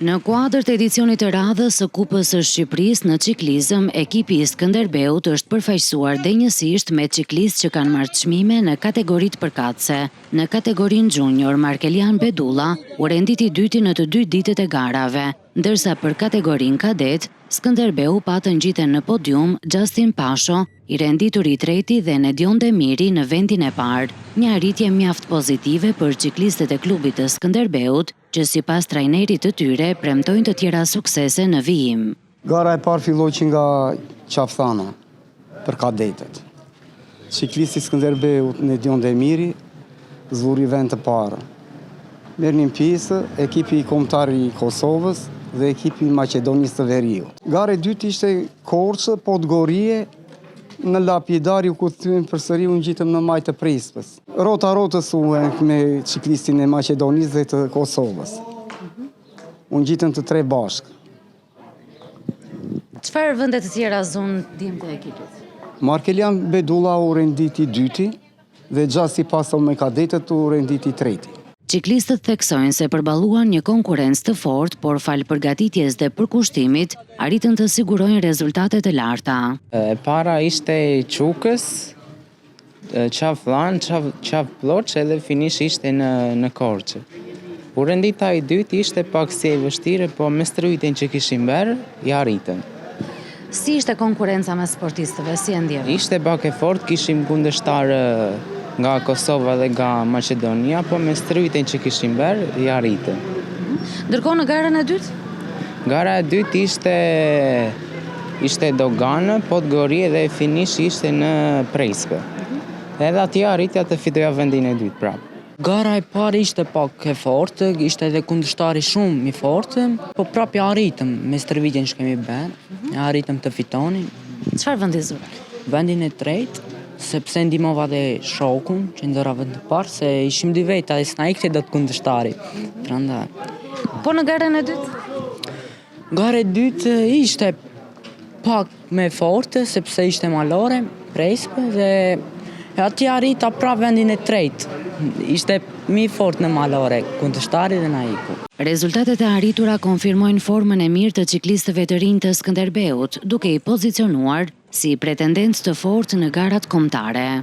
Në kuadër të edicionit të radhës së Kupës së Shqipërisë në ciklizëm, ekipi i Skënderbeut është përfaqësuar denjësisht me ciklistë që kanë marrë çmime në kategoritë përkatëse. Në kategorinë junior, Markelian Bedulla u renditi dyti në të dy ditët e garave, ndërsa për kategorinë kadet, Skënderbeu patën ngjiten në podium Justin Pasho, i renditur i treti dhe Nedion Demiri në vendin e parë, një arritje mjaft pozitive për ciklistët e klubit të Skënderbeut, që sipas trajnerit të tyre premtojnë të tjera suksese në vijim. Gara e parë filloi që nga Qafthana për kadetet. Ciklisti Skënderbeut Nedion Demiri zburi vend të parë. Merrnin pjesë ekipi kombëtar i Kosovës dhe ekipi i Maqedonisë të Veriut. Gara e dytë ishte Korçë, Podgorie, në lapidari u kthyen përsëri u ngjitëm në majtë të Prespës. Rota rotës u me ciklistin e Maqedonisë dhe të Kosovës. U ngjitëm të tre bashkë. Çfarë vende të tjera zonë djemtë e ekipit? Markelian Bedulla u renditi dyti dhe Justin Pasho me kadetet u renditi treti. Ciklistët theksojnë se përballuan një konkurrencë të fortë, por fal përgatitjes dhe përkushtimit, arritën të sigurojnë rezultate të larta. E para ishte Çukës, Qafllan, Qafploç edhe finish ishte në Korçë. U rendita i dytë ishte pak si e vështirë, po me stërvitjen që kishim bërë, i arritëm. Si ishte konkurenca me sportistëve, si e ndjevë? Ishte pak e fortë, kishim kundërshtar nga Kosova dhe nga Maqedonia, po me stërvitjen që kishim bërë, i arritëm. Ndërkohë në garën e dytë? Gara e dytë ishte Doganë, Podgorie dhe finish ishte në Prespë. Edhe atje arritja të fitoja vendin e dytë prapë. Gara e parë ishte pak e fortë, ishte edhe kundërshtari shumë i fortë, po prapë arritëm me stërvitjen që kemi bërë, arritëm të fitonin. Çfarë vendi zure? Vendin e tretë, sepse ndihmova dhe shokun që ndora vend të parë, se ishim dy veta dhe s'na ikte dot kundërshtari. Prandaj. Po në garën e dytë? Gara e dytë ishte pak më fortë, sepse ishte malore, Prespë dhe atje arrita pra vendin e tretë. Ishte më fort në malore, kundërshtari dhe na iku. Rezultatet e arritura konfirmojnë formën e mirë të ciklistëve të rinj të Skënderbeut, duke i pozicionuar si pretendentë të fortë në garat kombëtare.